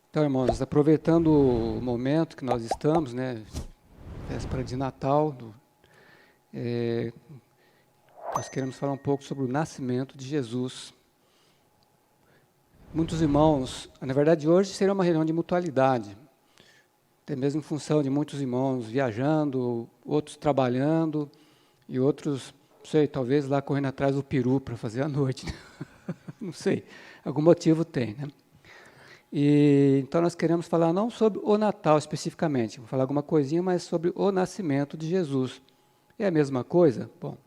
Então, irmãos, aproveitando o momento que nós estamos, né, véspera de Natal, nós queremos falar um pouco sobre o nascimento de Jesus. Muitos irmãos, na verdade hoje seria uma reunião de mutualidade, até mesmo em função de muitos irmãos viajando, outros trabalhando, e outros, não sei, talvez lá correndo atrás do peru para fazer a noite, não sei, algum motivo tem, né? Então nós queremos falar não sobre o Natal especificamente, vou falar alguma coisinha, mas sobre o nascimento de Jesus. É a mesma coisa? Bom,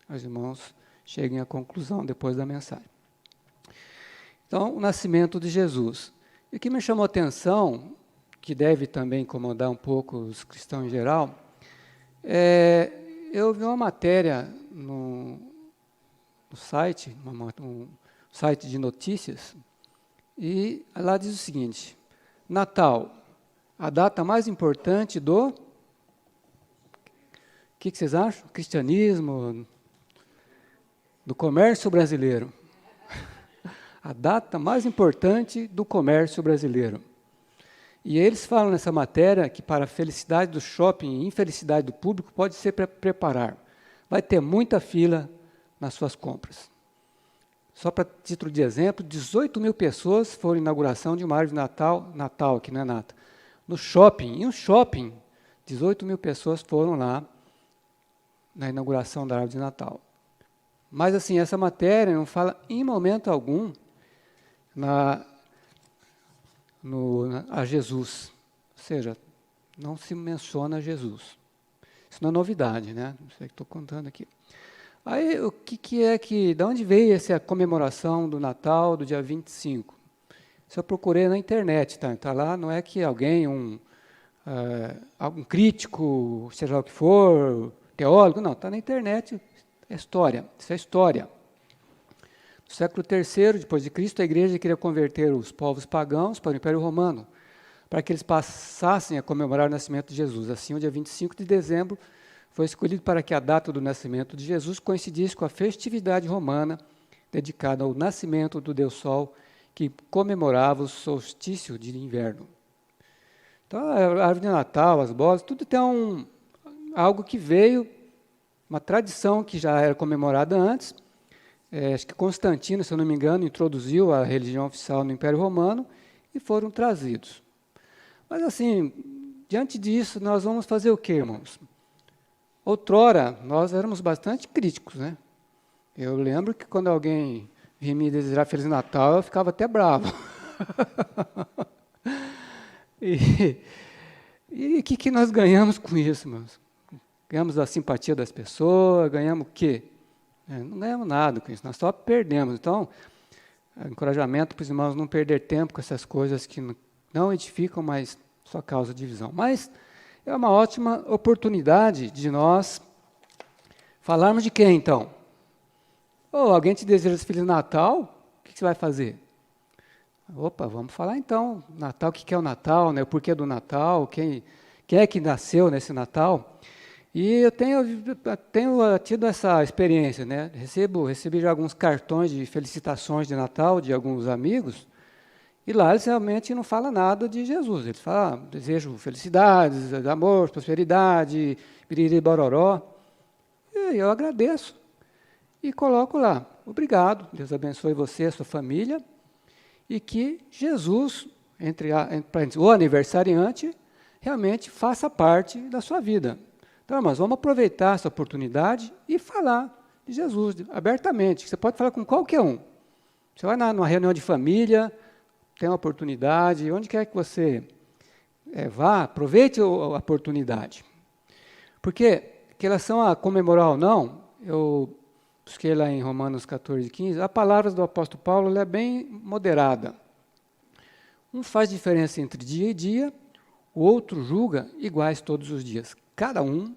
os irmãos cheguem à conclusão depois da mensagem. Então, o nascimento de Jesus. E o que me chamou a atenção, que deve também incomodar um pouco os cristãos em geral, eu vi uma matéria no site, um site de notícias, e lá diz o seguinte: Natal, a data mais importante do... O que vocês acham? Cristianismo, do comércio brasileiro. A data mais importante do comércio brasileiro. E eles falam nessa matéria que para a felicidade do shopping e infelicidade do público pode ser preparar. Vai ter muita fila nas suas compras. Só para título de exemplo, 18 mil pessoas foram à inauguração de uma árvore de Natal aqui na Nata. No shopping, em um shopping, 18 mil pessoas foram lá na inauguração da árvore de Natal. Mas assim, essa matéria não fala em momento algum a Jesus. Ou seja, não se menciona Jesus. Isso não é novidade, né? Não sei o que estou contando aqui. Aí, de onde veio essa comemoração do Natal, do dia 25? Isso eu procurei na internet, tá? Está lá, não é que alguém, algum crítico, seja o que for, teólogo, não, está na internet, é história, isso é história. No século III, depois de Cristo, a igreja queria converter os povos pagãos para o Império Romano, para que eles passassem a comemorar o nascimento de Jesus. Assim, o dia 25 de dezembro foi escolhido para que a data do nascimento de Jesus coincidisse com a festividade romana dedicada ao nascimento do Deus Sol, que comemorava o solstício de inverno. Então, a árvore de Natal, as bolas, tudo tem algo que veio, uma tradição que já era comemorada antes. Acho que Constantino, se eu não me engano, introduziu a religião oficial no Império Romano e foram trazidos. Mas assim, diante disso, nós vamos fazer o quê, irmãos? Outrora, nós éramos bastante críticos, né? Eu lembro que quando alguém vinha me desejar Feliz Natal, eu ficava até bravo. E o que nós ganhamos com isso, irmãos? Ganhamos a simpatia das pessoas, ganhamos o quê? Não ganhamos nada com isso, nós só perdemos. Então, encorajamento para os irmãos não perder tempo com essas coisas que não edificam, mas só causam divisão. Mas é uma ótima oportunidade de nós falarmos de quem, então? Alguém te deseja Feliz Natal, o que você vai fazer? Opa, vamos falar então, Natal, o que é o Natal, né? O porquê do Natal, quem é que nasceu nesse Natal? E eu tenho tido essa experiência, né? Recebi já alguns cartões de felicitações de Natal de alguns amigos, e lá eles realmente não falam nada de Jesus. Eles falam, desejo felicidades, amor, prosperidade, biriri bororó. E eu agradeço e coloco lá, obrigado, Deus abençoe você, a sua família, e que Jesus, o aniversariante, realmente faça parte da sua vida. Então, irmãos, vamos aproveitar essa oportunidade e falar de Jesus abertamente. Você pode falar com qualquer um. Você vai numa reunião de família, tem uma oportunidade, onde quer que você vá, aproveite a oportunidade. Porque, em relação a comemorar ou não, eu busquei lá em Romanos 14, 15, a palavra do apóstolo Paulo ela é bem moderada. Um faz diferença entre dia e dia, o outro julga iguais todos os dias. Cada um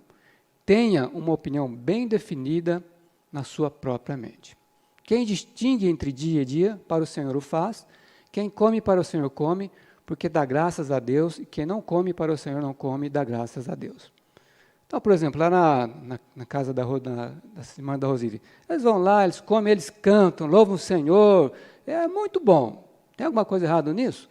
tenha uma opinião bem definida na sua própria mente. Quem distingue entre dia e dia, para o Senhor o faz. Quem come para o Senhor come, porque dá graças a Deus, e quem não come para o Senhor não come, dá graças a Deus. Então, por exemplo, lá na casa da irmã da Rosília, eles vão lá, eles comem, eles cantam, louvam o Senhor, é muito bom. Tem alguma coisa errada nisso?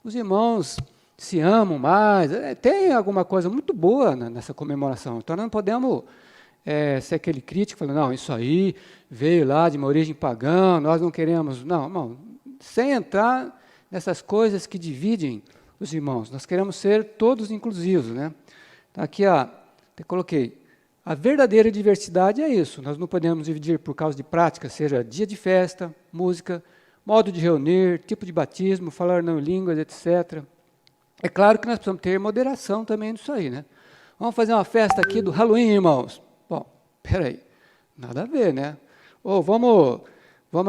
Os irmãos se amam mais, tem alguma coisa muito boa nessa comemoração. Então, nós não podemos ser aquele crítico falando, não, isso aí veio lá de uma origem pagã, nós não queremos. Não, irmão, sem entrar nessas coisas que dividem os irmãos. Nós queremos ser todos inclusivos, né? Então, aqui, até coloquei, a verdadeira diversidade é isso. Nós não podemos dividir por causa de prática, seja dia de festa, música, modo de reunir, tipo de batismo, falar não línguas, etc. É claro que nós precisamos ter moderação também nisso aí, né? Vamos fazer uma festa aqui do Halloween, irmãos. Bom, peraí, nada a ver, né? Ou vamos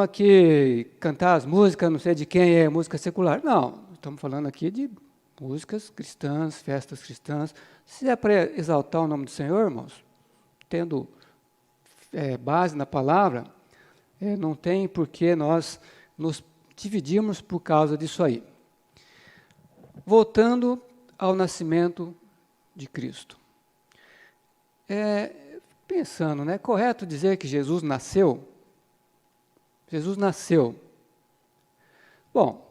aqui cantar as músicas, não sei de quem é música secular. Não, estamos falando aqui de músicas cristãs, festas cristãs. Se é para exaltar o nome do Senhor, irmãos, tendo base na palavra, não tem por que nós nos dividirmos por causa disso aí. Voltando ao nascimento de Cristo. Pensando, né, é correto dizer que Jesus nasceu? Jesus nasceu. Bom,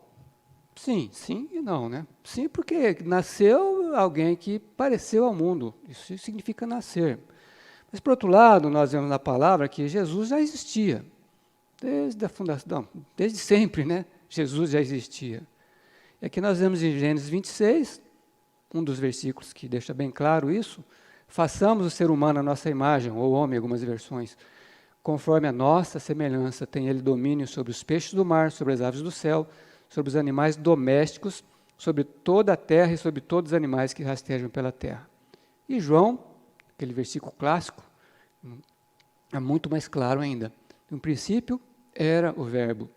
sim e não, né? Sim, porque nasceu alguém que apareceu ao mundo. Isso significa nascer. Mas, por outro lado, nós vemos na palavra que Jesus já existia. Desde a fundação, desde sempre, né? Jesus já existia. E aqui nós vemos em Gênesis 26, um dos versículos que deixa bem claro isso, façamos o ser humano a nossa imagem, ou homem, algumas versões, conforme a nossa semelhança, tem ele domínio sobre os peixes do mar, sobre as aves do céu, sobre os animais domésticos, sobre toda a terra e sobre todos os animais que rastejam pela terra. E João, aquele versículo clássico, é muito mais claro ainda. No princípio era o Verbo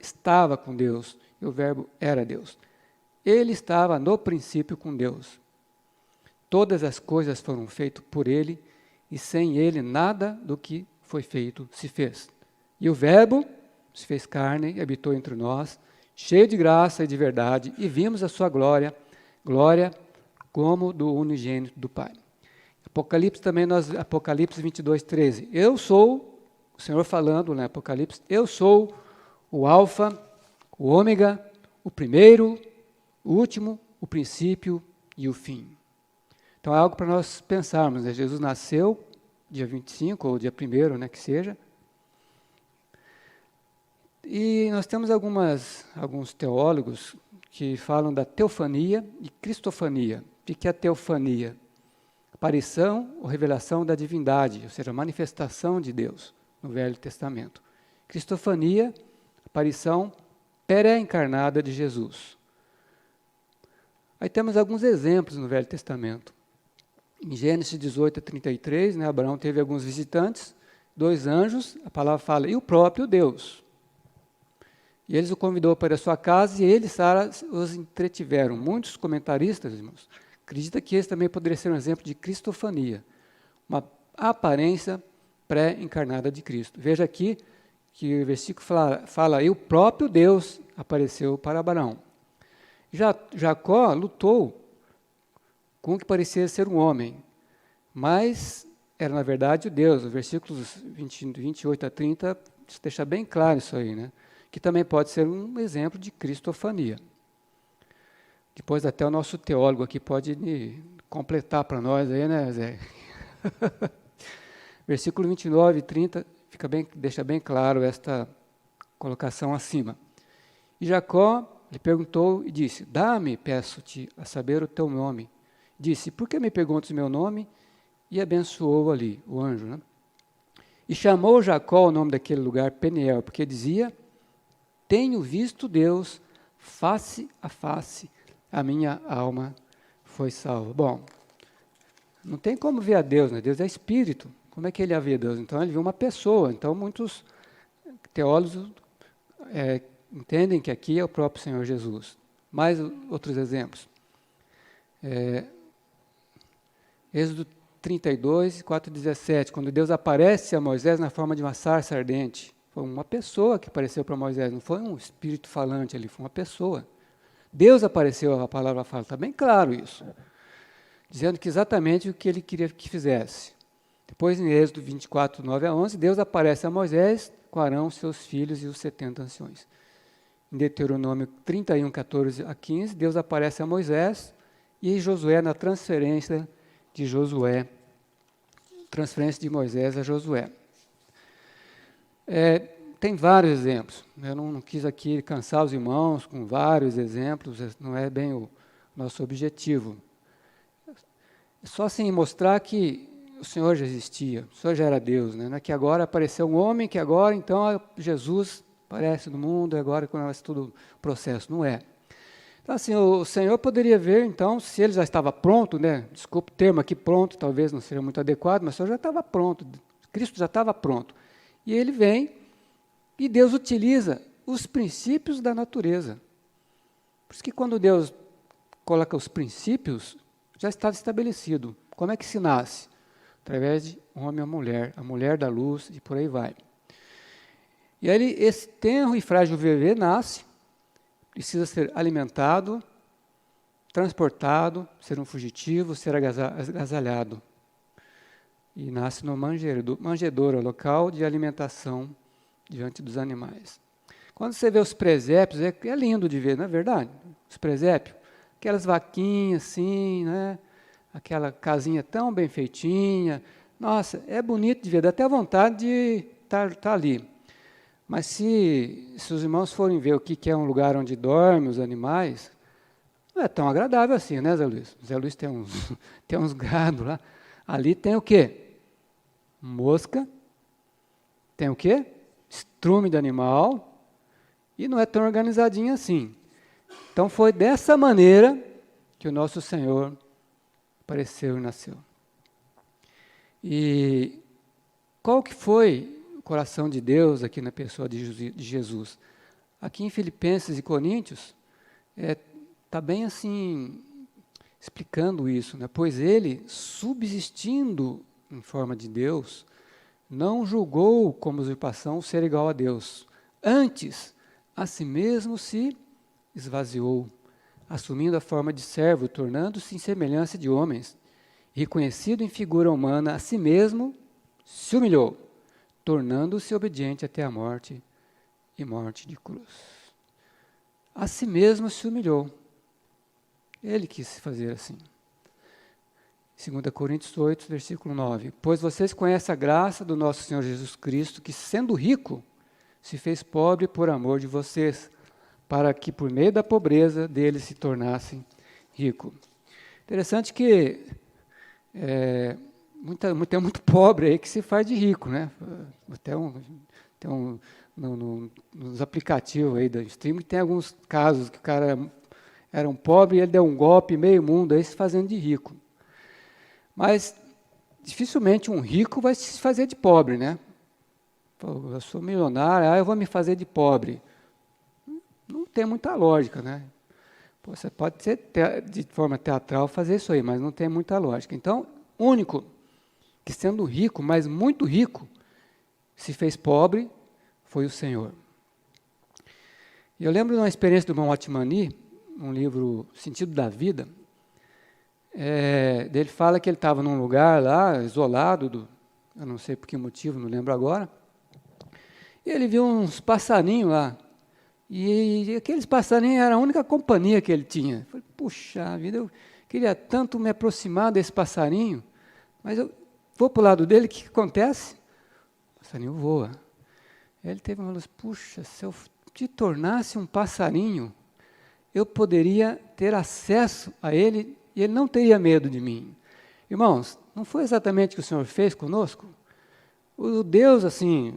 estava com Deus, e o Verbo era Deus. Ele estava no princípio com Deus. Todas as coisas foram feitas por ele, e sem ele nada do que foi feito se fez. E o Verbo se fez carne e habitou entre nós, cheio de graça e de verdade, e vimos a sua glória como do unigênito do Pai. Apocalipse 22, 13. Eu sou, o Senhor falando, né, Apocalipse, eu sou o Alfa, o Ômega, o primeiro, o último, o princípio e o fim. Então é algo para nós pensarmos, né? Jesus nasceu dia 25, ou dia 1º, né, que seja. E nós temos alguns teólogos que falam da teofania e cristofania. O que é a teofania? Aparição ou revelação da divindade, ou seja, manifestação de Deus no Velho Testamento. Cristofania, aparição pré-encarnada de Jesus. Aí temos alguns exemplos no Velho Testamento. Em Gênesis 18 a 33, né, Abraão teve alguns visitantes, 2 anjos, a palavra fala, e o próprio Deus. E eles o convidou para a sua casa e ele e Sara os entretiveram. Muitos comentaristas, irmãos, acreditam que esse também poderia ser um exemplo de cristofania, uma aparência pré-encarnada de Cristo. Veja aqui que o versículo fala e o próprio Deus apareceu para Abraão. Jacó lutou com o que parecia ser um homem, mas era na verdade o Deus. Os versículos 28 a 30 deixa bem claro isso aí, né? Que também pode ser um exemplo de cristofania. Depois até o nosso teólogo aqui pode completar para nós aí, né, Zé? Versículo 29 e 30 deixa bem claro esta colocação acima. E Jacó lhe perguntou e disse, dá-me, peço-te, a saber o teu nome. Disse, por que me perguntas o meu nome? E abençoou ali, o anjo, né? E chamou Jacó o nome daquele lugar Peniel, porque dizia, tenho visto Deus face a face, a minha alma foi salva. Bom, não tem como ver a Deus, né? Deus é espírito. Como é que ele ia ver Deus? Então ele viu uma pessoa. Então muitos teólogos entendem que aqui é o próprio Senhor Jesus. Mais outros exemplos. Êxodo 32, 4, 17, quando Deus aparece a Moisés na forma de uma sarça ardente. Foi uma pessoa que apareceu para Moisés, não foi um espírito falante ali, foi uma pessoa. Deus apareceu, a palavra fala, está bem claro isso. dizendo que exatamente o que ele queria que fizesse. Depois, em Êxodo 24, 9 a 11, Deus aparece a Moisés com Arão, seus filhos e os 70 anciões. Em Deuteronômio 31, 14 a 15, Deus aparece a Moisés e Josué na transferência de Moisés a Josué. Tem vários exemplos. Eu não quis aqui cansar os irmãos com vários exemplos, não é bem o nosso objetivo. É só assim mostrar que o Senhor já existia, o Senhor já era Deus, né? Não é que agora apareceu um homem, que agora então Jesus aparece no mundo, e agora começa todo o processo. Não é. Então assim, o Senhor poderia ver, então, se ele já estava pronto, né? Desculpe o termo aqui, pronto, talvez não seja muito adequado, mas o Senhor já estava pronto, Cristo já estava pronto. E ele vem, e Deus utiliza os princípios da natureza. Por isso que quando Deus coloca os princípios, já estava estabelecido. Como é que se nasce? Através de homem a mulher da luz, e por aí vai. E aí esse tenro e frágil bebê nasce, precisa ser alimentado, transportado, ser um fugitivo, ser agasalhado. E nasce no manjedouro, local de alimentação diante dos animais. Quando você vê os presépios, é lindo de ver, não é verdade? Os presépios, aquelas vaquinhas assim, né? Aquela casinha tão bem feitinha. Nossa, é bonito de ver, dá até vontade de estar ali. Mas se os irmãos forem ver o que é um lugar onde dormem os animais, não é tão agradável assim, né, Zé Luiz? Zé Luiz tem uns gados lá. Ali tem o quê? Mosca. Tem o quê? Estrume de animal. E não é tão organizadinho assim. Então foi dessa maneira que o nosso Senhor apareceu e nasceu. E qual que foi o coração de Deus aqui na pessoa de Jesus? Aqui em Filipenses e Coríntios, está bem assim, explicando isso, né? Pois ele, subsistindo em forma de Deus, não julgou como usurpação ser igual a Deus. Antes, a si mesmo se esvaziou, assumindo a forma de servo, tornando-se em semelhança de homens. Reconhecido em figura humana, a si mesmo se humilhou, tornando-se obediente até a morte e morte de cruz. A si mesmo se humilhou. Ele quis fazer assim. 2 Coríntios 8, versículo 9. Pois vocês conhecem a graça do nosso Senhor Jesus Cristo, que sendo rico, se fez pobre por amor de vocês, para que por meio da pobreza dele se tornassem rico. Interessante que tem muito pobre aí que se faz de rico, né? Nos aplicativos aí da streaming tem alguns casos que o cara era um pobre e ele deu um golpe meio mundo aí se fazendo de rico. Mas dificilmente um rico vai se fazer de pobre, né? Pô, eu sou milionário, eu vou me fazer de pobre. Não tem muita lógica, né? Pô, você pode ser de forma teatral fazer isso aí, mas não tem muita lógica. Então, o único que sendo rico, mas muito rico, se fez pobre, foi o Senhor. E eu lembro de uma experiência do irmão Watmani, um livro Sentido da Vida, ele fala que ele estava num lugar lá, isolado, eu não sei por que motivo, não lembro agora, e ele viu uns passarinhos lá, e aqueles passarinhos eram a única companhia que ele tinha. Eu falei, puxa vida, eu queria tanto me aproximar desse passarinho, mas eu vou para o lado dele, o que acontece? O passarinho voa. Ele teve uma luz, puxa, se eu te tornasse um passarinho, eu poderia ter acesso a ele e ele não teria medo de mim. Irmãos, não foi exatamente o que o Senhor fez conosco? O Deus, assim,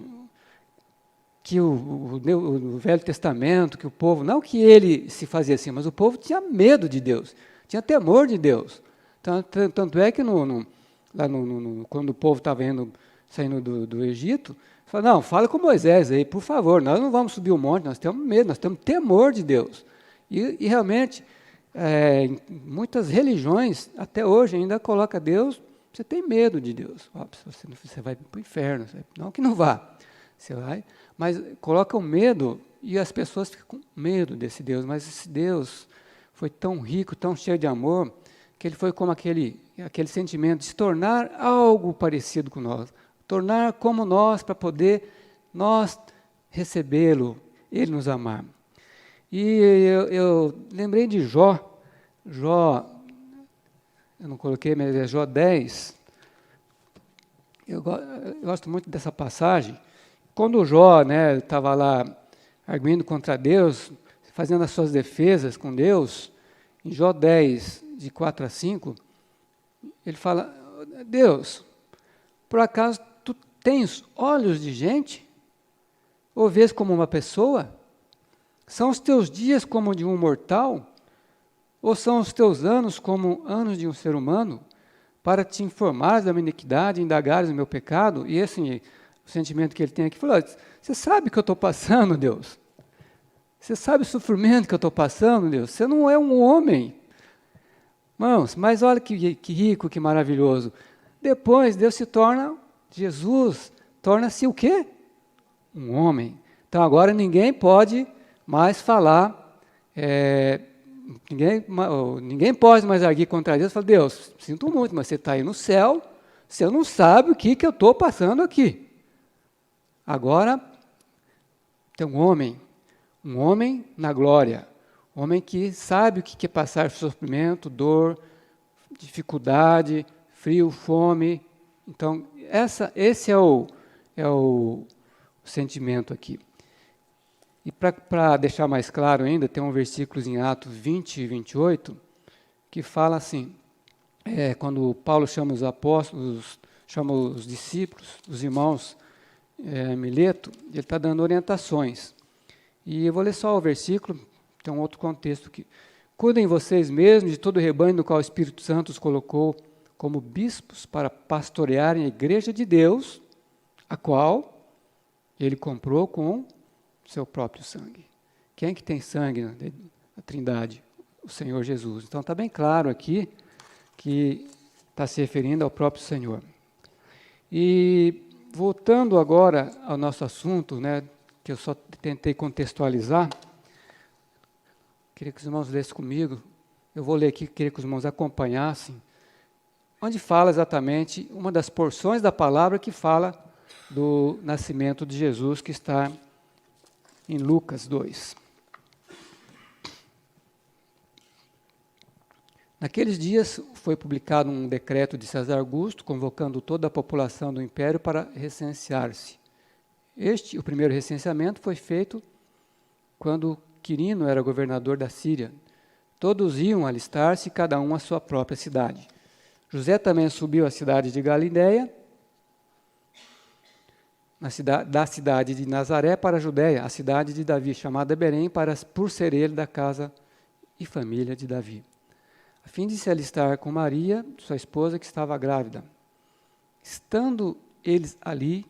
que o Velho Testamento, que o povo, não que ele se fazia assim, mas o povo tinha medo de Deus, tinha temor de Deus. Tanto é que quando o povo estava saindo do Egito, falou, não, fala com Moisés aí, por favor, nós não vamos subir o monte, nós temos medo, nós temos temor de Deus. E realmente, em muitas religiões, até hoje, ainda coloca Deus, você tem medo de Deus. Você vai para o inferno, não que não vá, você vai, mas coloca o medo e as pessoas ficam com medo desse Deus, mas esse Deus foi tão rico, tão cheio de amor, que ele foi como aquele sentimento de se tornar algo parecido com nós, tornar como nós, para poder nós recebê-lo, ele nos amar. E eu lembrei de Jó, eu não coloquei, mas é Jó 10. Eu gosto muito dessa passagem. Quando o Jó estava lá arguindo contra Deus, fazendo as suas defesas com Deus, em Jó 10, de 4 a 5, ele fala: Deus, por acaso tu tens olhos de gente? Ou vês como uma pessoa? São os teus dias como de um mortal? Ou são os teus anos como anos de um ser humano? Para te informares da minha iniquidade, indagares o meu pecado? E esse o sentimento que ele tem aqui, falou: você sabe o que eu estou passando, Deus? Você sabe o sofrimento que eu estou passando, Deus? Você não é um homem. Irmãos, mas olha que rico, que maravilhoso. Depois Deus se torna, Jesus torna-se o quê? Um homem. Então agora ninguém pode mais falar, ninguém pode mais arguir contra Deus. Fala: Deus, sinto muito, mas você está aí no céu, você não sabe o que eu estou passando aqui. Agora tem um homem na glória, um homem que sabe o que é passar sofrimento, dor, dificuldade, frio, fome. Então esse é o sentimento aqui. E para deixar mais claro ainda, tem um versículo em Atos 20 e 28, que fala assim, quando Paulo chama os apóstolos, chama os discípulos, os irmãos, Mileto, ele está dando orientações. E eu vou ler só o versículo, tem um outro contexto aqui. Cuidem vocês mesmos de todo o rebanho no qual o Espírito Santo os colocou como bispos para pastorearem a igreja de Deus, a qual ele comprou com seu próprio sangue. Quem é que tem sangue na Trindade? O Senhor Jesus. Então está bem claro aqui que está se referindo ao próprio Senhor. E voltando agora ao nosso assunto, que eu só tentei contextualizar, queria que os irmãos lessem comigo. Eu vou ler aqui, queria que os irmãos acompanhassem, onde fala exatamente uma das porções da palavra que fala do nascimento de Jesus, que está em Lucas 2. Naqueles dias foi publicado um decreto de César Augusto, convocando toda a população do império para recensear-se. O primeiro recenseamento foi feito quando Quirino era governador da Síria. Todos iam alistar-se, cada um à sua própria cidade. José também subiu à cidade de Galiléia, da cidade de Nazaré para a Judéia, a cidade de Davi, chamada Belém, por ser ele da casa e família de Davi, a fim de se alistar com Maria, sua esposa, que estava grávida. Estando eles ali,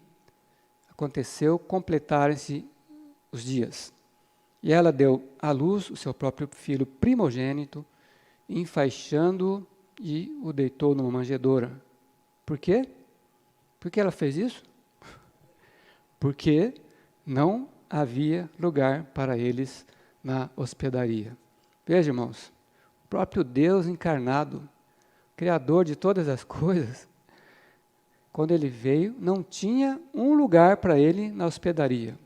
aconteceu completarem-se os dias. E ela deu à luz o seu próprio filho primogênito, enfaixando-o e o deitou numa manjedoura. Por quê? Por que ela fez isso? Porque não havia lugar para eles na hospedaria. Veja, irmãos, o próprio Deus encarnado, Criador de todas as coisas, quando ele veio, não tinha um lugar para ele na hospedaria.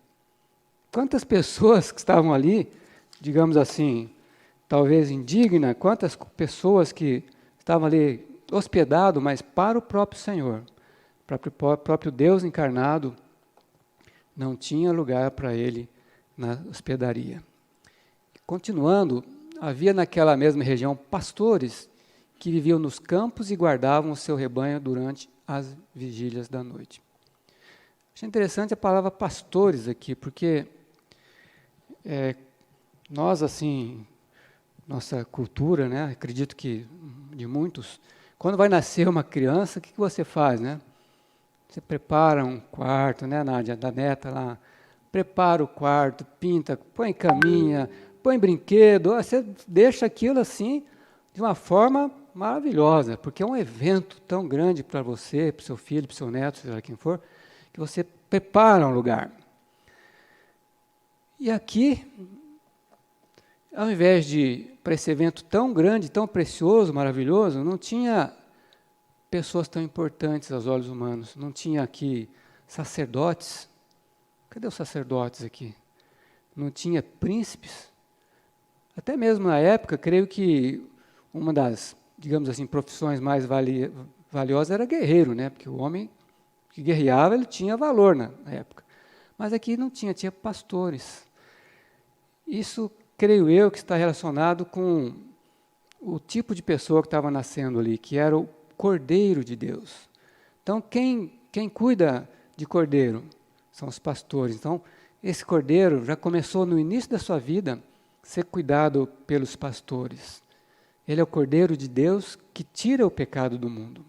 Quantas pessoas que estavam ali, digamos assim, talvez indignas, quantas pessoas que estavam ali hospedados, mas para o próprio Senhor, o próprio Deus encarnado, não tinha lugar para ele na hospedaria. Continuando, havia naquela mesma região pastores que viviam nos campos e guardavam o seu rebanho durante as vigílias da noite. Achei interessante a palavra pastores aqui, porque nós, assim, nossa cultura, acredito que de muitos, quando vai nascer uma criança, o que você faz, Você prepara um quarto, Nádia, da neta lá, prepara o quarto, pinta, põe caminha, põe brinquedo, você deixa aquilo assim, de uma forma maravilhosa, porque é um evento tão grande para você, para o seu filho, para o seu neto, seja quem for, que você prepara um lugar. E aqui, ao invés de, para esse evento tão grande, tão precioso, maravilhoso, não tinha pessoas tão importantes aos olhos humanos. Não tinha aqui sacerdotes. Cadê os sacerdotes aqui? Não tinha príncipes. Até mesmo na época, creio que uma das, digamos assim, profissões mais valiosas era guerreiro, né? Porque o homem que guerreava, ele tinha valor na época. Mas aqui não tinha, tinha pastores. Isso, creio eu, que está relacionado com o tipo de pessoa que estava nascendo ali, que era o Cordeiro de Deus. Então, quem cuida de cordeiro são os pastores. Então, esse cordeiro já começou no início da sua vida a ser cuidado pelos pastores. Ele é o Cordeiro de Deus que tira o pecado do mundo.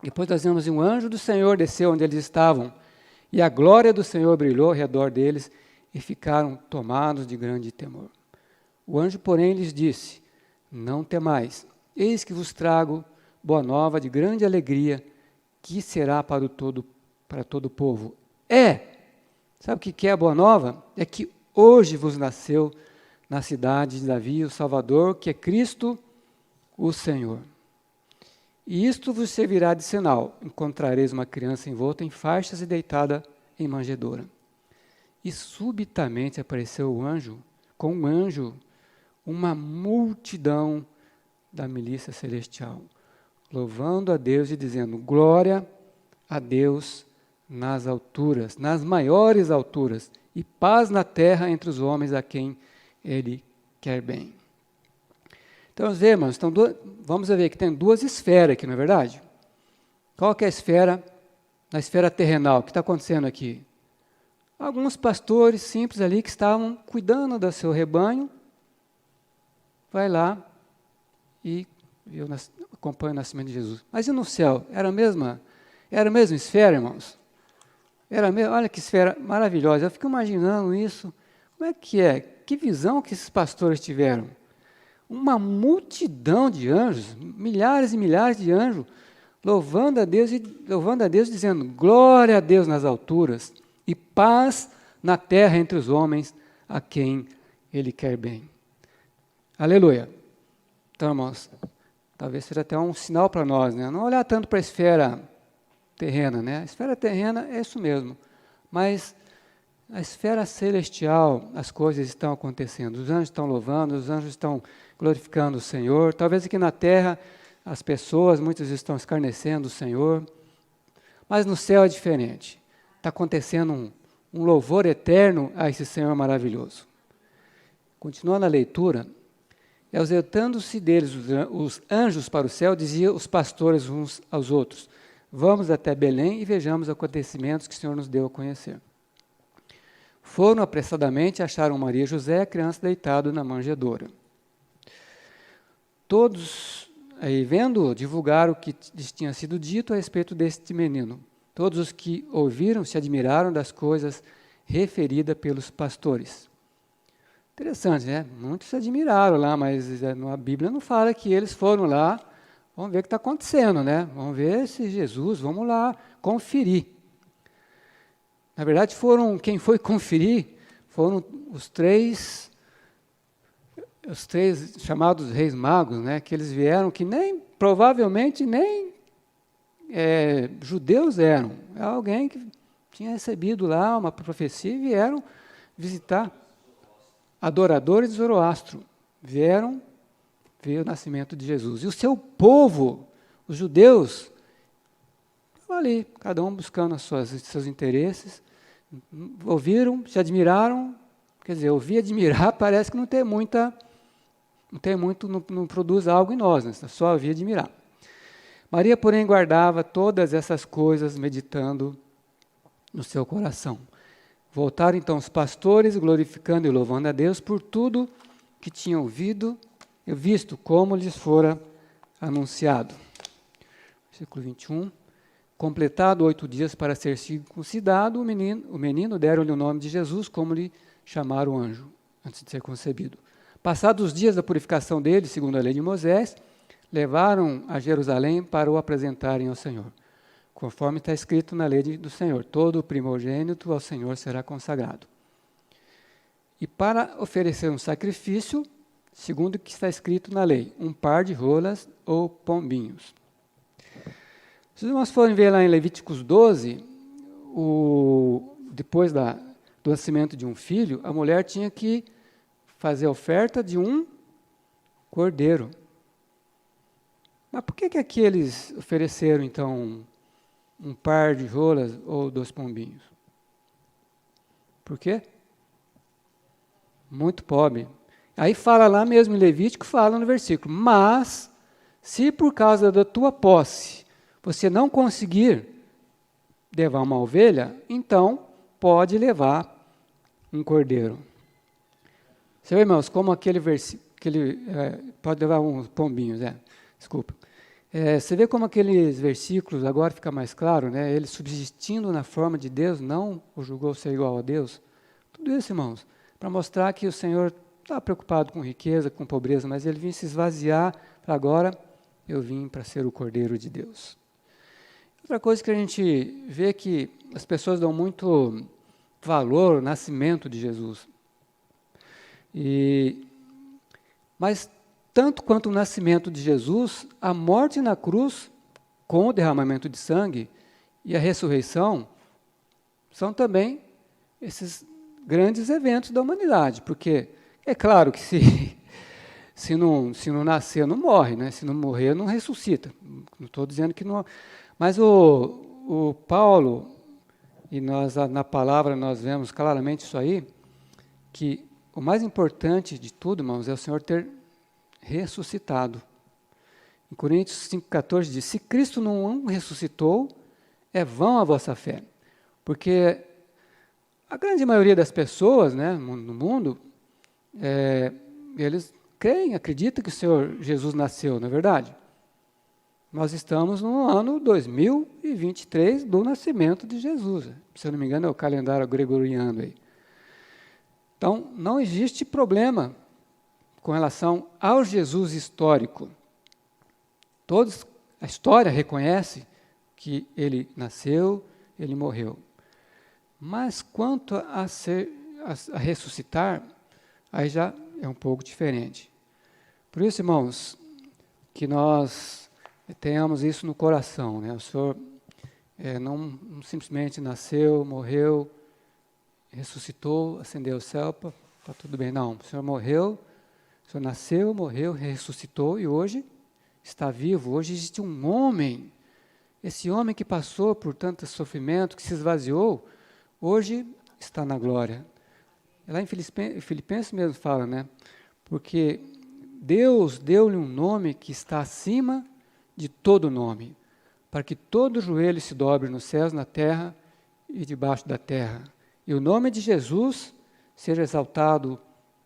Depois nós vemos um anjo do Senhor desceu onde eles estavam, e a glória do Senhor brilhou ao redor deles, e ficaram tomados de grande temor. O anjo, porém, lhes disse: não temais, eis que vos trago boa nova de grande alegria, que será para todo o povo. Sabe o que é a boa nova? É que hoje vos nasceu na cidade de Davi o Salvador, que é Cristo o Senhor. E isto vos servirá de sinal: encontrareis uma criança envolta em faixas e deitada em manjedoura. E subitamente apareceu com um anjo, uma multidão da milícia celestial, louvando a Deus e dizendo: glória a Deus nas alturas, nas maiores alturas, e paz na terra entre os homens a quem Ele quer bem. Então, irmãos, vamos ver que tem duas esferas aqui, não é verdade? Qual que é a esfera? Na esfera terrenal, o que está acontecendo aqui? Alguns pastores simples ali que estavam cuidando do seu rebanho, vai lá e acompanha o nascimento de Jesus. Mas e no céu? Era a mesma esfera, irmãos? Olha que esfera maravilhosa. Eu fico imaginando isso. Como é que é? Que visão que esses pastores tiveram? Uma multidão de anjos, milhares e milhares de anjos, louvando a Deus, dizendo: glória a Deus nas alturas e paz na terra entre os homens a quem Ele quer bem. Aleluia. Então, irmãos, talvez seja até um sinal para nós, né? Não olhar tanto para a esfera terrena, né? A esfera terrena é isso mesmo, mas na esfera celestial as coisas estão acontecendo. Os anjos estão louvando, os anjos estão glorificando o Senhor. Talvez aqui na terra as pessoas, muitos estão escarnecendo o Senhor, mas no céu é diferente. Está acontecendo um louvor eterno a esse Senhor maravilhoso. Continuando a leitura, exaltando-se deles os anjos para o céu, diziam os pastores uns aos outros: vamos até Belém e vejamos os acontecimentos que o Senhor nos deu a conhecer. Foram apressadamente, acharam Maria e José, a criança deitado na manjedoura. Todos, vendo, divulgaram o que lhes tinha sido dito a respeito deste menino. Todos os que ouviram se admiraram das coisas referidas pelos pastores. Interessante, né? Muitos se admiraram lá, mas a Bíblia não fala que eles foram lá. Vamos ver o que está acontecendo, né? Vamos ver se Jesus, vamos lá conferir. Na verdade, quem foi conferir foram os três chamados reis magos, né? Que eles vieram, que provavelmente nem judeus eram. É alguém que tinha recebido lá uma profecia e vieram visitar. Adoradores de Zoroastro vieram ver o nascimento de Jesus. E o seu povo, os judeus, estavam ali, cada um buscando os seus interesses, ouviram, se admiraram. Quer dizer, ouvir e admirar parece que não produz algo em nós, né? Só ouvir e admirar. Maria, porém, guardava todas essas coisas, meditando no seu coração. Voltaram então os pastores, glorificando e louvando a Deus por tudo que tinham visto como lhes fora anunciado. Versículo 21. Completado 8 dias para ser circuncidado, o menino deram-lhe o nome de Jesus, como lhe chamaram o anjo, antes de ser concebido. Passados os dias da purificação dele, segundo a lei de Moisés, levaram a Jerusalém para o apresentarem ao Senhor. Conforme está escrito na lei do Senhor: todo primogênito ao Senhor será consagrado. E para oferecer um sacrifício, segundo o que está escrito na lei, um par de rolas ou pombinhos. Se nós forem ver lá em Levíticos 12, depois do nascimento de um filho, a mulher tinha que fazer a oferta de um cordeiro. Mas por que aqui eles ofereceram, então, um par de rolas ou 2 pombinhos? Por quê? Muito pobre. Aí fala lá mesmo em Levítico, fala no versículo, mas se por causa da tua posse você não conseguir levar uma ovelha, então pode levar um cordeiro. Você vê, irmãos, como aquele versículo, pode levar uns pombinhos, desculpa. Você vê como aqueles versículos, agora fica mais claro, né? Ele subsistindo na forma de Deus, não o julgou ser igual a Deus. Tudo isso, irmãos, para mostrar que o Senhor está preocupado com riqueza, com pobreza, mas ele vinha se esvaziar, para agora eu vim para ser o Cordeiro de Deus. Outra coisa que a gente vê que as pessoas dão muito valor ao nascimento de Jesus. Mas tanto quanto o nascimento de Jesus, a morte na cruz, com o derramamento de sangue, e a ressurreição, são também esses grandes eventos da humanidade, porque é claro que se não nascer, não morre, né? Se não morrer, não ressuscita. Não estou dizendo que não. Mas o Paulo, e nós na palavra nós vemos claramente isso aí, que o mais importante de tudo, irmãos, é o Senhor ter ressuscitado. Em Coríntios 5,14 diz, se Cristo não ressuscitou, é vã a vossa fé. Porque a grande maioria das pessoas, né, no mundo, eles creem, acreditam que o Senhor Jesus nasceu, não é verdade? Nós estamos no ano 2023 do nascimento de Jesus. Se eu não me engano, é o calendário gregoriano aí. Então, não existe problema com relação ao Jesus histórico. A história reconhece que ele nasceu, ele morreu. Mas quanto a ressuscitar, aí já é um pouco diferente. Por isso, irmãos, que nós tenhamos isso no coração, né? O Senhor não simplesmente nasceu, morreu, ressuscitou, ascendeu ao céu, está tudo bem. Não, o Senhor morreu, o Senhor nasceu, morreu, ressuscitou e hoje está vivo. Hoje existe um homem, esse homem que passou por tanto sofrimento, que se esvaziou, hoje está na glória. Lá em Filipenses mesmo fala, né? Porque Deus deu-lhe um nome que está acima de todo nome, para que todo joelho se dobre nos céus, na terra e debaixo da terra. E o nome de Jesus seja exaltado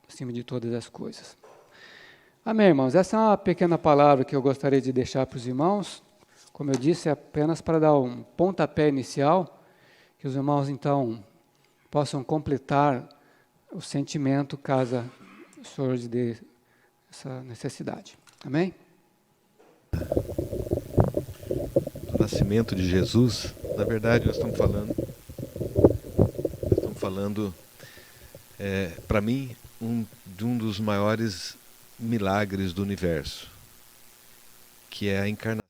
acima de todas as coisas. Amém, irmãos? Essa é uma pequena palavra que eu gostaria de deixar para os irmãos. Como eu disse, é apenas para dar um pontapé inicial, que os irmãos, então, possam completar o sentimento, caso o Senhor lhe dê essa necessidade. Amém? Do nascimento de Jesus, na verdade, nós estamos falando, para mim, de um dos maiores milagres do universo, que é a encarnação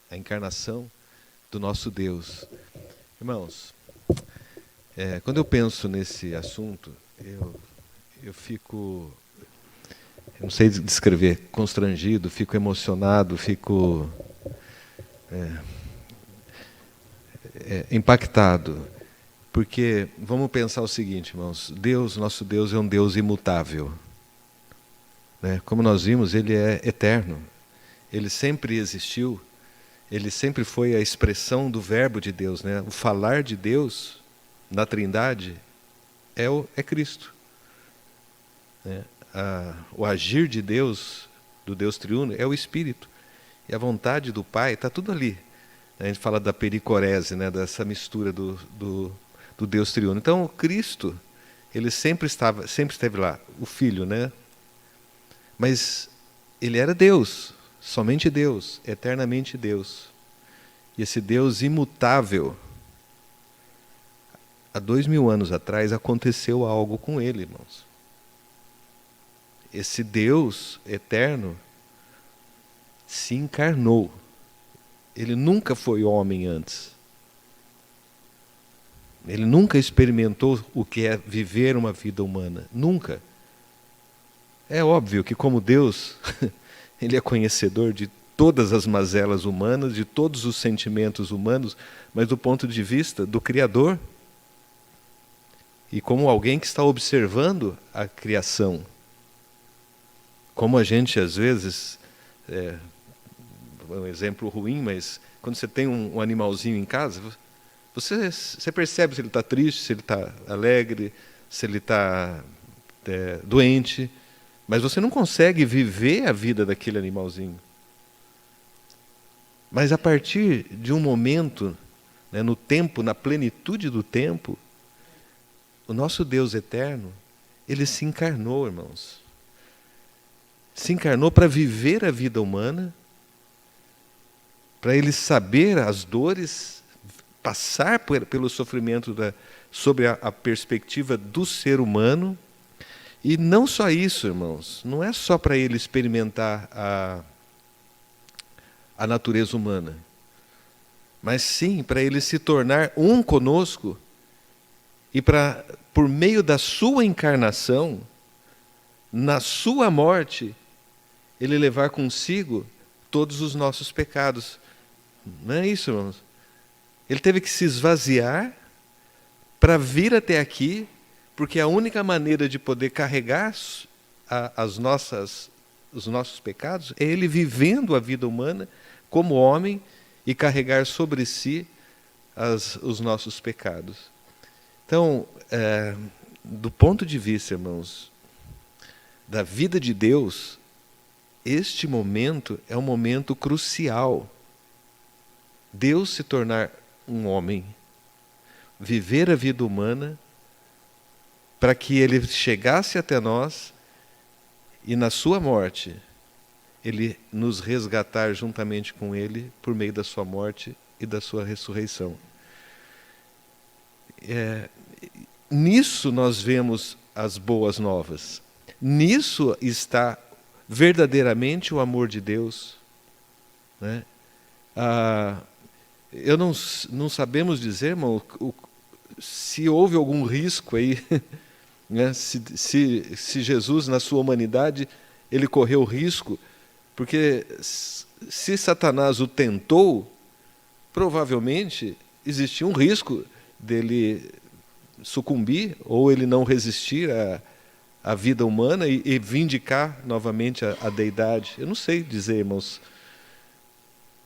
a encarnação do nosso Deus. Irmãos, quando eu penso nesse assunto, eu fico, eu não sei descrever, constrangido, fico emocionado, fico impactado. Porque vamos pensar o seguinte, irmãos, nosso Deus é um Deus imutável. Né? Como nós vimos, Ele é eterno. Ele sempre existiu. Ele sempre foi a expressão do verbo de Deus. Né? O falar de Deus na Trindade é Cristo. Né? O agir de Deus, do Deus triuno, é o Espírito. E a vontade do Pai está tudo ali. A gente fala da pericorese, né? Dessa mistura do Deus triuno. Então, o Cristo, ele sempre esteve lá, o Filho, né? Mas ele era Deus, somente Deus, eternamente Deus. E esse Deus imutável, há 2000 anos atrás aconteceu algo com ele, irmãos. Esse Deus eterno se encarnou. Ele nunca foi homem antes. Ele nunca experimentou o que é viver uma vida humana. Nunca. É óbvio que, como Deus, Ele é conhecedor de todas as mazelas humanas, de todos os sentimentos humanos, mas do ponto de vista do Criador. E como alguém que está observando a criação. Como a gente, às vezes, um exemplo ruim, mas quando você tem um animalzinho em casa, você percebe se ele está triste, se ele está alegre, se ele está doente, mas você não consegue viver a vida daquele animalzinho. Mas a partir de um momento, no tempo, na plenitude do tempo, o nosso Deus eterno, Ele se encarnou, irmãos. Se encarnou para viver a vida humana, para Ele saber as dores, passar pelo sofrimento sobre a perspectiva do ser humano. E não só isso, irmãos, não é só para Ele experimentar a natureza humana, mas sim para Ele se tornar um conosco e para, por meio da sua encarnação, na sua morte, Ele levar consigo todos os nossos pecados. Não é isso, irmãos? Ele teve que se esvaziar para vir até aqui, porque a única maneira de poder carregar os nossos pecados é Ele vivendo a vida humana como homem e carregar sobre si os nossos pecados. Então, do ponto de vista, irmãos, da vida de Deus, este momento é um momento crucial. Deus se tornar um homem, viver a vida humana, para que Ele chegasse até nós e na sua morte, Ele nos resgatar juntamente com Ele por meio da sua morte e da sua ressurreição. Nisso nós vemos as boas novas. Nisso está verdadeiramente o amor de Deus. Né? Não sabemos dizer, irmão, se houve algum risco aí, né? se Jesus, na sua humanidade, Ele correu risco, porque se Satanás o tentou, provavelmente existia um risco dele sucumbir, ou ele não resistir à vida humana e vindicar novamente a deidade. Eu não sei dizer, irmãos,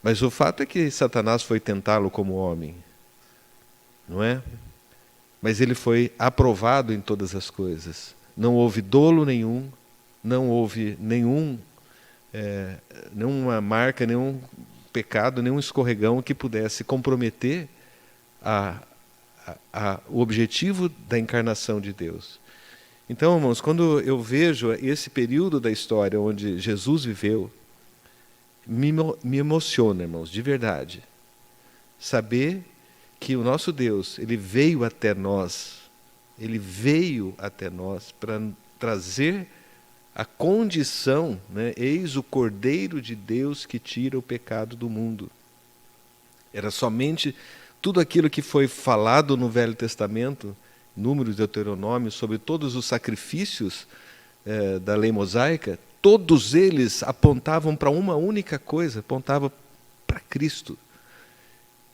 mas o fato é que Satanás foi tentá-lo como homem, não é? Mas ele foi aprovado em todas as coisas. Não houve dolo nenhum, não houve nenhuma marca, nenhum pecado, nenhum escorregão que pudesse comprometer o objetivo da encarnação de Deus. Então, irmãos, quando eu vejo esse período da história onde Jesus viveu, me emociona, irmãos, de verdade, saber que o nosso Deus, Ele veio até nós para trazer a condição, né? Eis o Cordeiro de Deus que tira o pecado do mundo. Era somente tudo aquilo que foi falado no Velho Testamento, Números, Deuteronômio, sobre todos os sacrifícios da lei mosaica, todos eles apontavam para uma única coisa, apontavam para Cristo.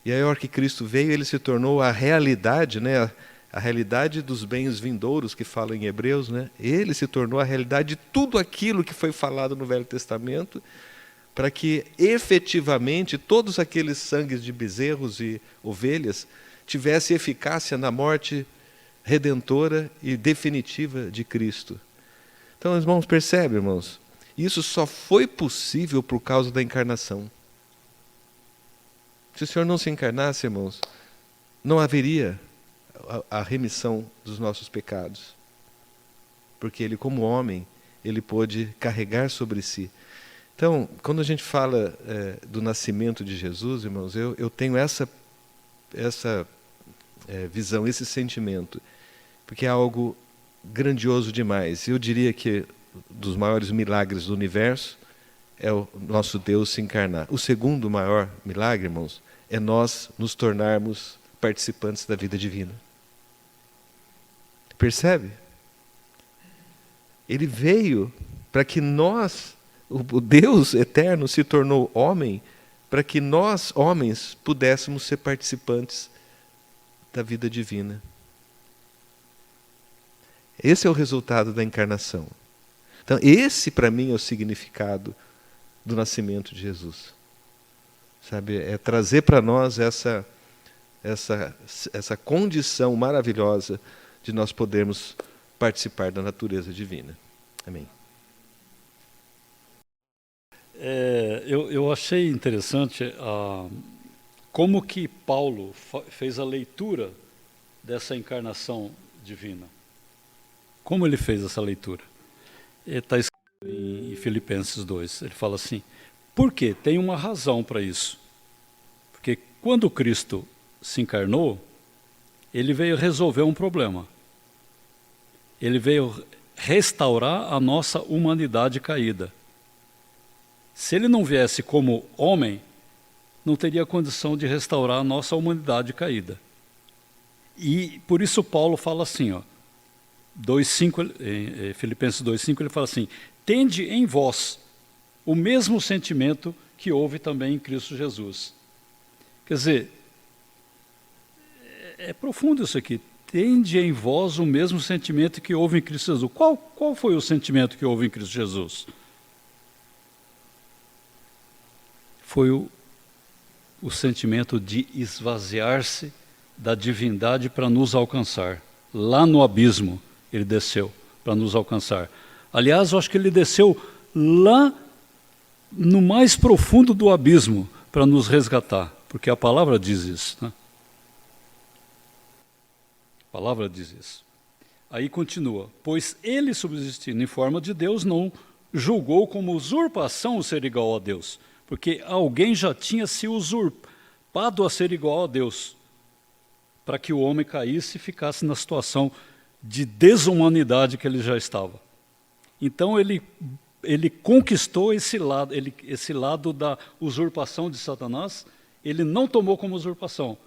E aí, a hora que Cristo veio, Ele se tornou a realidade, né? A realidade dos bens vindouros, que fala em Hebreus, né? Ele se tornou a realidade de tudo aquilo que foi falado no Velho Testamento, para que efetivamente todos aqueles sangues de bezerros e ovelhas tivessem eficácia na morte redentora e definitiva de Cristo. Então, irmãos, percebe, irmãos? Isso só foi possível por causa da encarnação. Se o Senhor não se encarnasse, irmãos, não haveria a remissão dos nossos pecados. Porque Ele, como homem, Ele pôde carregar sobre si. Então, quando a gente fala do nascimento de Jesus, irmãos, eu tenho essa visão, esse sentimento, porque é algo grandioso demais. Eu diria que dos maiores milagres do universo é o nosso Deus se encarnar. O segundo maior milagre, irmãos, é nós nos tornarmos participantes da vida divina. Percebe? Ele veio para que nós, o Deus eterno se tornou homem, para que nós, homens, pudéssemos ser participantes da vida divina. Esse é o resultado da encarnação. Então, esse para mim é o significado do nascimento de Jesus. Sabe, é trazer para nós essa condição maravilhosa de nós podermos participar da natureza divina. Amém. Eu achei interessante como que Paulo fez a leitura dessa encarnação divina. Como ele fez essa leitura? Está escrito em Filipenses 2, ele fala assim, por quê? Tem uma razão para isso. Porque quando Cristo se encarnou, ele veio resolver um problema. Ele veio restaurar a nossa humanidade caída. Se ele não viesse como homem, não teria condição de restaurar a nossa humanidade caída. E por isso Paulo fala assim, ó, 2:5, em Filipenses 2:5, ele fala assim, tende em vós o mesmo sentimento que houve também em Cristo Jesus. Quer dizer, é profundo isso aqui. Tende em vós o mesmo sentimento que houve em Cristo Jesus. Qual foi o sentimento que houve em Cristo Jesus? Foi o sentimento de esvaziar-se da divindade para nos alcançar. Lá no abismo, ele desceu para nos alcançar. Aliás, eu acho que ele desceu lá no mais profundo do abismo para nos resgatar, porque a palavra diz isso, né? A palavra diz isso. Aí continua, pois ele, subsistindo em forma de Deus, não julgou como usurpação o ser igual a Deus, porque alguém já tinha se usurpado a ser igual a Deus, para que o homem caísse e ficasse na situação de desumanidade que ele já estava. Então ele conquistou esse lado da usurpação de Satanás, ele não tomou como usurpação.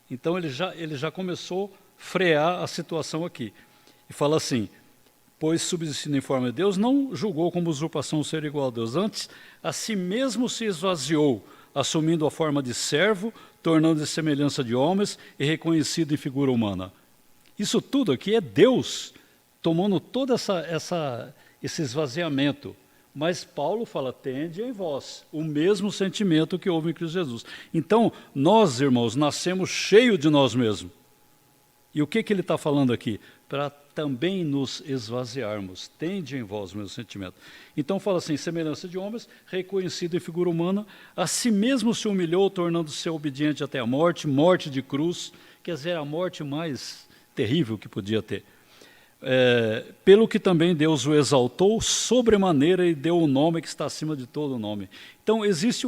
Então ele já começou a frear a situação aqui. E fala assim, pois subsistindo em forma de Deus, não julgou como usurpação o ser igual a Deus. Antes, a si mesmo se esvaziou, assumindo a forma de servo, tornando-se semelhança de homens e reconhecido em figura humana. Isso tudo aqui é Deus tomando todo esse esvaziamento. Mas Paulo fala, tende em vós o mesmo sentimento que houve em Cristo Jesus. Então, nós, irmãos, nascemos cheios de nós mesmos. E o que ele está falando aqui? Para também nos esvaziarmos. Tende em vós o mesmo sentimento. Então fala assim, semelhança de homens, reconhecido em figura humana, a si mesmo se humilhou, tornando-se obediente até a morte, morte de cruz, quer dizer, a morte mais terrível que podia ter. Pelo que também Deus o exaltou sobremaneira e deu o nome que está acima de todo nome. Então existe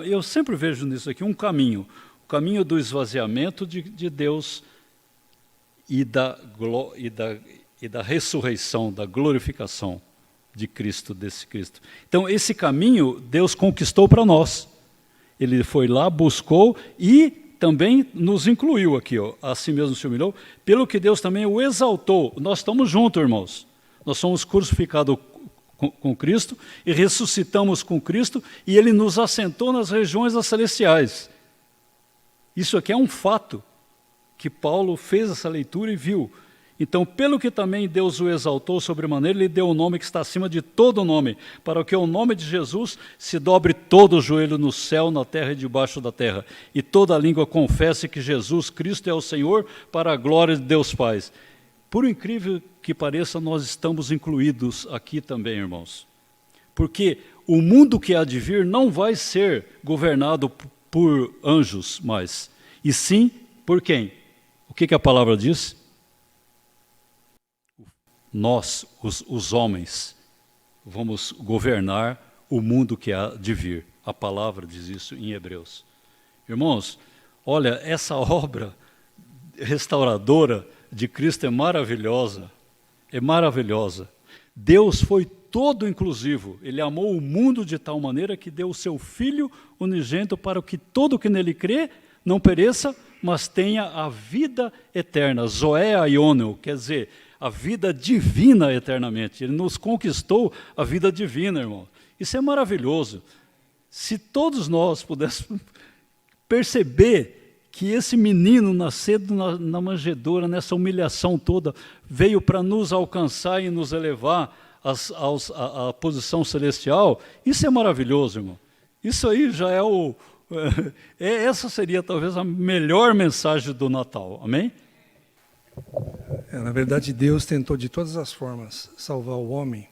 eu sempre vejo nisso aqui um caminho, o caminho do esvaziamento de Deus e da ressurreição, da glorificação de Cristo, desse Cristo. Então esse caminho Deus conquistou para nós. Ele foi lá, buscou e também nos incluiu aqui, ó, a si mesmo se humilhou, pelo que Deus também o exaltou. Nós estamos juntos, irmãos. Nós somos crucificados com Cristo e ressuscitamos com Cristo e Ele nos assentou nas regiões celestiais. Isso aqui é um fato que Paulo fez essa leitura e viu. Então, pelo que também Deus o exaltou sobremaneira, Ele deu o nome que está acima de todo nome, para que o nome de Jesus se dobre todo o joelho no céu, na terra e debaixo da terra, e toda a língua confesse que Jesus Cristo é o Senhor, para a glória de Deus Pai. Por incrível que pareça, nós estamos incluídos aqui também, irmãos. Porque o mundo que há de vir não vai ser governado por anjos mais, e sim por quem? O que a palavra diz? Nós, os homens, vamos governar o mundo que há de vir. A palavra diz isso em Hebreus. Irmãos, olha, essa obra restauradora de Cristo é maravilhosa. É maravilhosa. Deus foi todo inclusivo. Ele amou o mundo de tal maneira que deu o seu Filho unigênito para que todo que nele crê não pereça, mas tenha a vida eterna. Zoé aioneu, quer dizer, a vida divina eternamente. Ele nos conquistou a vida divina, irmão. Isso é maravilhoso. Se todos nós pudéssemos perceber que esse menino, nascido na manjedoura, nessa humilhação toda, veio para nos alcançar e nos elevar à posição celestial, isso é maravilhoso, irmão. Isso aí já é essa seria talvez a melhor mensagem do Natal, amém? Na verdade, Deus tentou de todas as formas salvar o homem,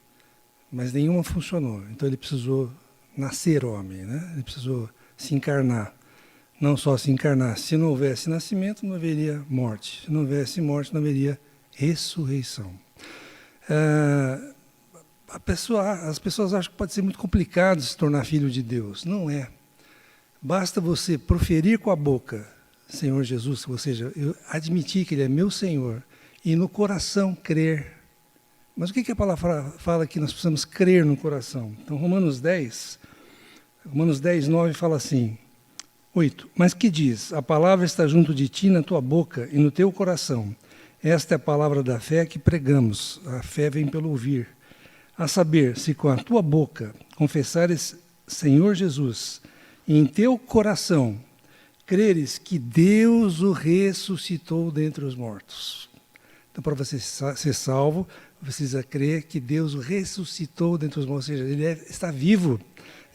mas nenhuma funcionou. Então ele precisou nascer homem, né? Ele precisou se encarnar. Não só se encarnar. Se não houvesse nascimento, não haveria morte. Se não houvesse morte, não haveria ressurreição. As pessoas acham que pode ser muito complicado se tornar filho de Deus. Não é. Basta você proferir com a boca, Senhor Jesus, ou seja, eu admitir que Ele é meu Senhor, e no coração crer. Mas o que a palavra fala que nós precisamos crer no coração? Então, Romanos 10, 9 fala assim, 8. Mas que diz? A palavra está junto de ti, na tua boca e no teu coração. Esta é a palavra da fé que pregamos. A fé vem pelo ouvir. A saber, se com a tua boca confessares Senhor Jesus, e em teu coração creres que Deus o ressuscitou dentre os mortos. Então, para você ser salvo, precisa crer que Deus o ressuscitou dentre os mortos, ou seja, Ele está vivo.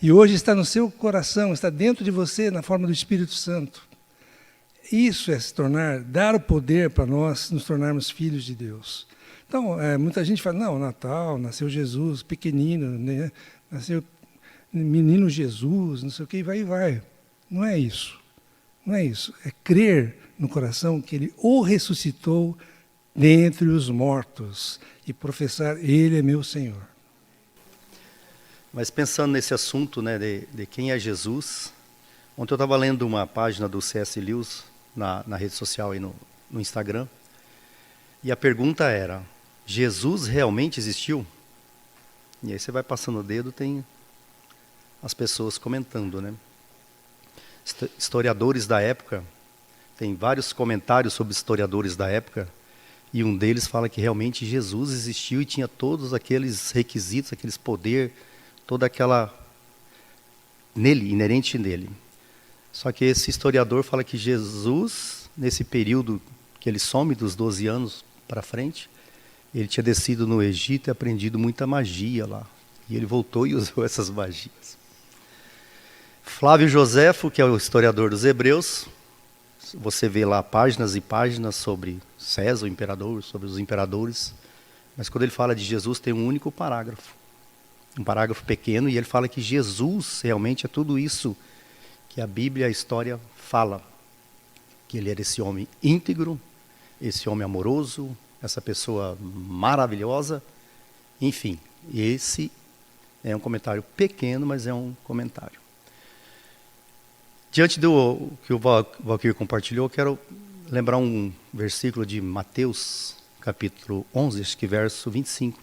E hoje está no seu coração, está dentro de você, na forma do Espírito Santo. Isso é se tornar, dar o poder para nós nos tornarmos filhos de Deus. Então, muita gente fala, não, Natal, nasceu Jesus, pequenino, né? Nasceu menino Jesus, não sei o que, e vai. Não é isso. Não é isso. É crer no coração que Ele o ressuscitou dentre os mortos e professar, Ele é meu Senhor. Mas pensando nesse assunto, né, de quem é Jesus, ontem eu estava lendo uma página do C.S. Lewis na rede social, aí no Instagram, e a pergunta era, Jesus realmente existiu? E aí você vai passando o dedo, tem as pessoas comentando, né? Historiadores da época, tem vários comentários sobre historiadores da época, e um deles fala que realmente Jesus existiu e tinha todos aqueles requisitos, aqueles poderes, toda aquela inerente nele. Só que esse historiador fala que Jesus, nesse período que ele some dos 12 anos para frente, ele tinha descido no Egito e aprendido muita magia lá. E ele voltou e usou essas magias. Flávio Joséfo, que é o historiador dos Hebreus, você vê lá páginas e páginas sobre César, o imperador, sobre os imperadores, mas quando ele fala de Jesus tem um único parágrafo. Um parágrafo pequeno, e ele fala que Jesus realmente é tudo isso que a Bíblia e a história fala. Que ele era esse homem íntegro, esse homem amoroso, essa pessoa maravilhosa. Enfim, esse é um comentário pequeno, mas é um comentário. Diante do que o Valquir compartilhou, eu quero lembrar um versículo de Mateus, capítulo 11, acho que verso 25,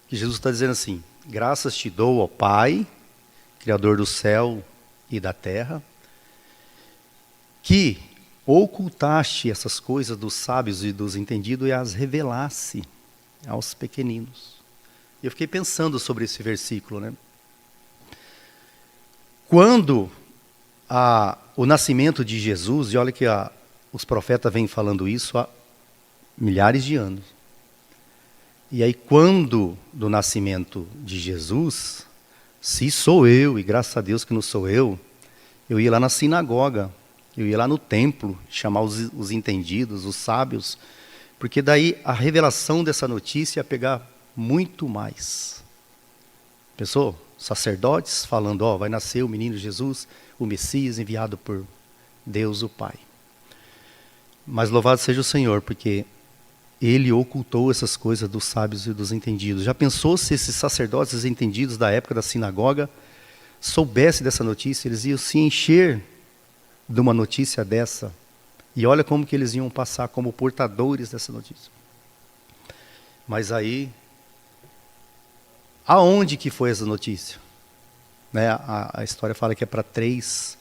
que Jesus está dizendo assim, graças te dou, ó Pai, Criador do céu e da terra, que ocultaste essas coisas dos sábios e dos entendidos e as revelasse aos pequeninos. Eu fiquei pensando sobre esse versículo, né? Quando o nascimento de Jesus, e olha que os profetas vêm falando isso há milhares de anos. E aí, quando do nascimento de Jesus, se sou eu, e graças a Deus que não sou eu ia lá na sinagoga, eu ia lá no templo, chamar os entendidos, os sábios, porque daí a revelação dessa notícia ia pegar muito mais. Pensou? Sacerdotes falando, ó, vai nascer o menino Jesus, o Messias enviado por Deus o Pai. Mas louvado seja o Senhor, porque Ele ocultou essas coisas dos sábios e dos entendidos. Já pensou se esses sacerdotes entendidos da época da sinagoga soubessem dessa notícia, eles iam se encher de uma notícia dessa E olha como que eles iam passar como portadores dessa notícia. Mas aí, aonde que foi essa notícia? Né? A história fala que é para 3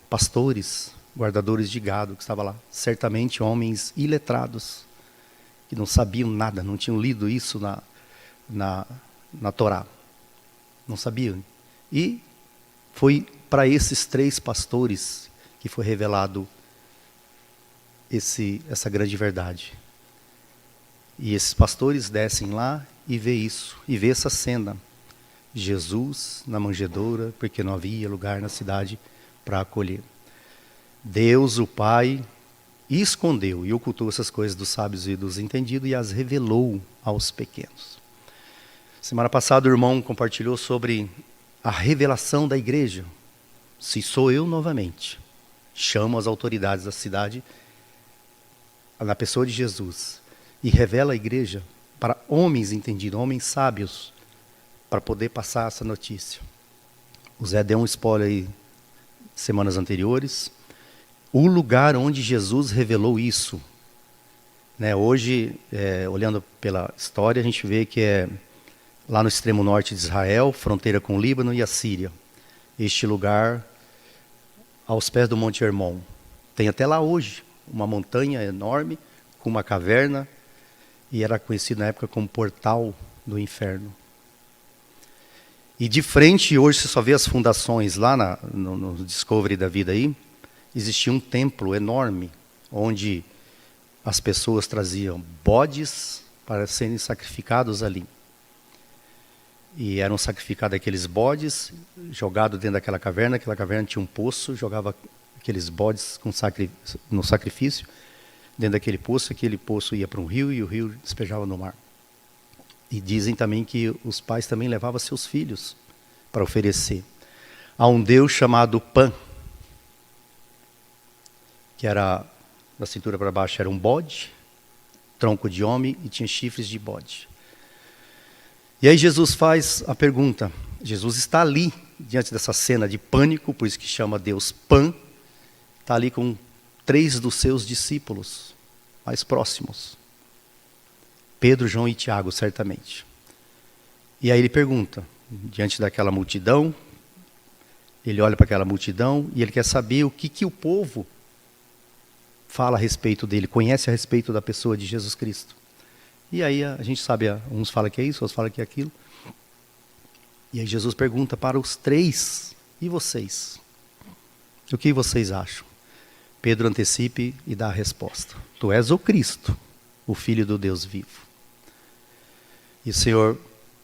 pastores, guardadores de gado que estavam lá. Certamente homens iletrados, que não sabiam nada, não tinham lido isso na Torá. Não sabiam. E foi para esses 3 pastores que foi revelado essa grande verdade. E esses pastores descem lá e vê isso, e vê essa cena. Jesus na manjedoura, porque não havia lugar na cidade para acolher. Deus, o Pai, escondeu e ocultou essas coisas dos sábios e dos entendidos e as revelou aos pequenos. Semana passada o irmão compartilhou sobre a revelação da igreja. Se sou eu novamente, chamo as autoridades da cidade na pessoa de Jesus e revela a igreja para homens entendidos, homens sábios, para poder passar essa notícia. O Zé deu um spoiler aí semanas anteriores. O lugar onde Jesus revelou isso, né? Hoje, olhando pela história, a gente vê que é lá no extremo norte de Israel, fronteira com o Líbano e a Síria. Este lugar, aos pés do Monte Hermon. Tem até lá hoje uma montanha enorme, com uma caverna, e era conhecido na época como Portal do Inferno. E de frente, hoje você só vê as fundações lá no Discovery da vida aí, existia um templo enorme, onde as pessoas traziam bodes para serem sacrificados ali. E eram sacrificados aqueles bodes, jogados dentro daquela caverna. Aquela caverna tinha um poço, jogava aqueles bodes no sacrifício dentro daquele poço ia para um rio e o rio despejava no mar. E dizem também que os pais também levavam seus filhos para oferecer a um deus chamado Pan, que era, da cintura para baixo era um bode, tronco de homem e tinha chifres de bode. E aí Jesus faz a pergunta, Jesus está ali, diante dessa cena de pânico, por isso que chama Deus Pan, está ali com 3 dos seus discípulos mais próximos, Pedro, João e Tiago, certamente. E aí ele pergunta, diante daquela multidão, ele olha para aquela multidão e ele quer saber o que o povo fala a respeito dele, conhece a respeito da pessoa de Jesus Cristo. E aí a gente sabe, uns falam que é isso, outros falam que é aquilo. E aí Jesus pergunta para os 3, e vocês? O que vocês acham? Pedro antecipe e dá a resposta. Tu és o Cristo, o Filho do Deus vivo. E o Senhor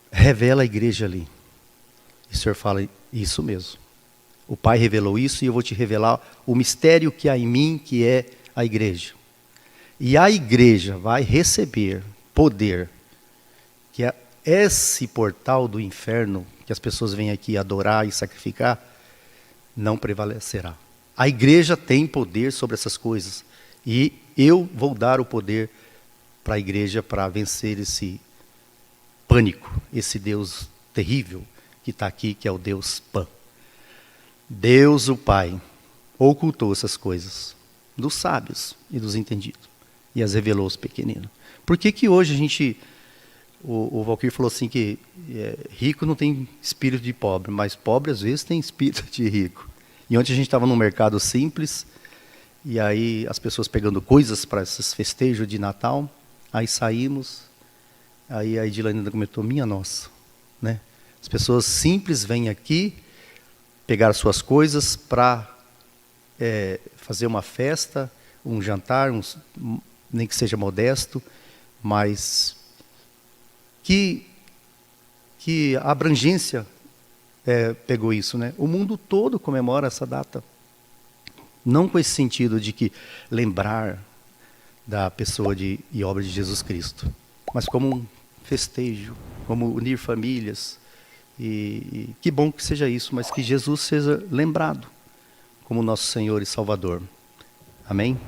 revela a igreja ali. E o Senhor fala, isso mesmo. O Pai revelou isso e eu vou te revelar o mistério que há em mim, que é a igreja. E a igreja vai receber poder, que é esse portal do inferno, que as pessoas vêm aqui adorar e sacrificar, não prevalecerá. A igreja tem poder sobre essas coisas. E eu vou dar o poder para a igreja para vencer esse pânico, esse Deus terrível que está aqui, que é o Deus Pan. Deus, o Pai, ocultou essas coisas dos sábios e dos entendidos e as revelou aos pequeninos. Por que hoje a gente... O Valquir falou assim que rico não tem espírito de pobre, mas pobre às vezes tem espírito de rico. E ontem a gente estava num mercado simples, e aí as pessoas pegando coisas para esses festejos de Natal, aí saímos, aí a Edilane ainda comentou, minha nossa, né? As pessoas simples vêm aqui, pegar suas coisas para fazer uma festa, um jantar, nem que seja modesto, mas que abrangência pegou isso, né? O mundo todo comemora essa data. Não com esse sentido de que lembrar da pessoa e obra de Jesus Cristo, mas como um festejo, como unir famílias. E que bom que seja isso, mas que Jesus seja lembrado como nosso Senhor e Salvador. Amém?